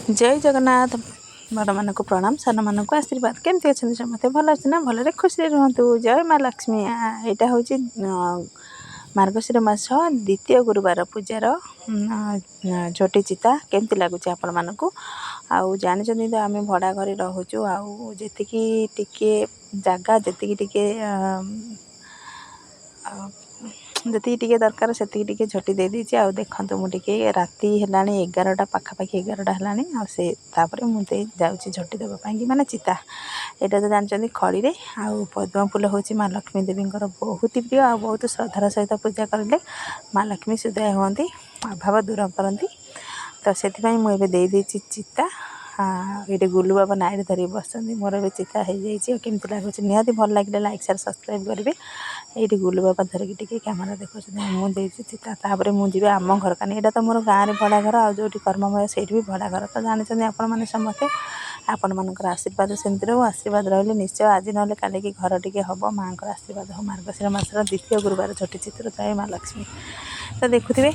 जय जगन्नाथ। बड़ मान को प्रणाम, सान मान को आशीर्वाद। केमती अच्छे समस्ते? भल अच्छे ना? भल खुशी रुहतु। जय माँ लक्ष्मी। यहाँ हूँ मार्गशीर मास द्वितीय गुरुवार पूजार झोटी चिता। केमती लगुच आपण मानक? आउ जानी तो आम भड़ा घर रोचु। आउ जी जगह जी दरकार से झोटी दे दीजिए। आ देखो मुझे राति है 11टा पाखापाखि 11टा है से मुझे जाऊँगी झोटी देवाई माने चिता। यहाँ तो जानते खड़ी में आउ पद्म फूल हूँ माँ लक्ष्मी देवी बहुत ही प्रिय। आ बहुत श्रद्धार सहित पूजा करें माँ लक्ष्मी सुदय हमें अभाव दूर करती। तो से मुझे चिता। ये गुलु बाबा नाइट धरिक बस मोर ए चिता हो जाए। केमती लगुच निहाती भल लगे लाइक शेयर सब्सक्राइब करेंगे। ये गुलु बाबा धरिक टी कैमेरा देखो मुझे चिता। तापर मुझे आम घर कहीं यहाँ तो मोर गाँव में भड़ा घर आ जो कर्ममय से भी भड़ा घर। तो जानते आपण मैंने समस्ते आपण मानकर आशीर्वाद सेमती रो। आशीर्वाद रही निश्चय आज ना काली की घर टी हम माँ को आशीर्वाद हो। मार्गशीर मास द्वितीय गुरुवार झोटी चित्र। जय माँ लक्ष्मी। तो देखुए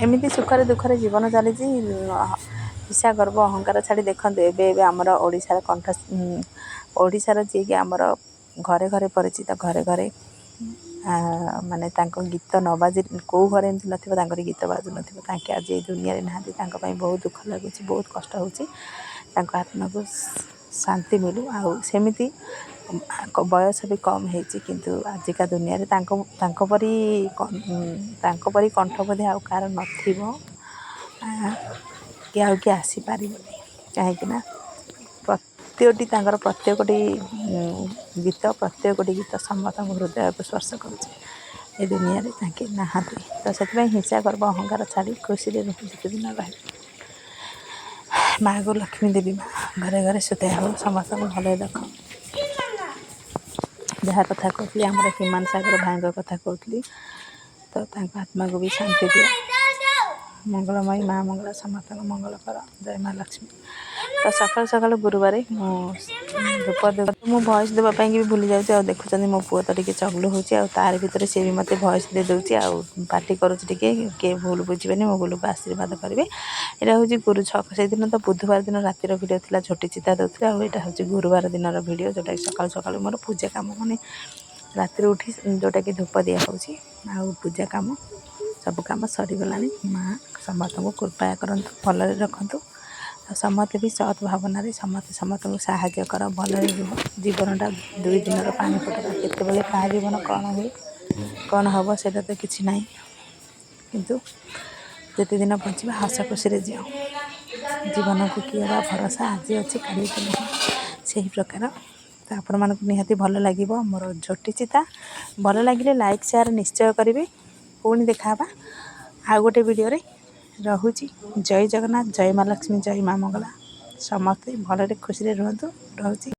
एमती सुखरे दुखरे जीवन चली। ईर्ष्या गर्व अहंकार छाड़ी देखते एवं आमर ओडिशार कंठ ओडिशार जी कि आमर घरे घरे परिचित घरे घरे माने गीत न बाजी कौ घरे एमती नथिबो गीत बाजू नथिबो। आज ये दुनिया ना बहुत दुख लगुच बहुत कष्ट होची। आत्मा को शांति मिलू। आ सेमिति बयस भी कम होती किंतु आजिका दुनिया रे परी कंठ बोधे आउ कार नथिबो कि आउ कि आसीपार कहीं प्रत्येकटी गीत प्रत्येकटी गीत समस्त हृदय को स्पर्श कर दुनिया नहांती। तो से हिंसा गर्व अहंकार छाड़ी खुशी जिते दिन रहे माँ को लक्ष्मी देवी माँ घरे घरे सुते हो समस्त भल रख। जहाँ कथा कहती आम हिमान सागर भाई कथा कहती तो आत्मा को भी शांति दिए। मंगलमयी माँ मंगला समस्त मंगल कर। जय माँ लक्ष्मी। तो सकाल सकाल गुरुवार धूप दे मु भॉइस देवाई भी भूली जाऊँ। देखुं मो पुआ तो टे चगलु हो तार भितर सी भी मत भॉइस दे दूसरी पार्टी करे भूल बुझे मो गुलू को आशीर्वाद करेंगे। यहाँ हूँ गुरु छक से दिन तो बुधवार दिन रातिर वीडियो थी झोटी चिता दूसरे। आईटा हूँ गुरुवार दिन वीडियो जोटा कि सकाल सकाल मोर पूजा कम मैंने राति उठी जोटा कि धूप दिखाऊँगी आ पूजा कम सब कम सरीगला। माँ समस्त को कृपा करतु भल रखु। समस्ते भी सत् भावना समस्त को साहाय्य कर भल जीवनटा 2 दिन पानी फटका केतबेले क्या जीवन कौन हुए कौन हम से तो किसी ना किंतु जिते दिन बचा हस खुशी जी जीवन को किए भरोसा आज अच्छी काली तो नहीं से ही प्रकार। तो आपण मानक निहाती भल लगे मोर झोटी चिता। भल लगे लाइक शेयर निश्चय करेंगे। पुणी देखा आ गोटे वीडियो रे रहुची। जय जगन्नाथ। जय माँ लक्ष्मी। जय माँ मंगला। समस्ते भल खुशी रुहतु। रहुची।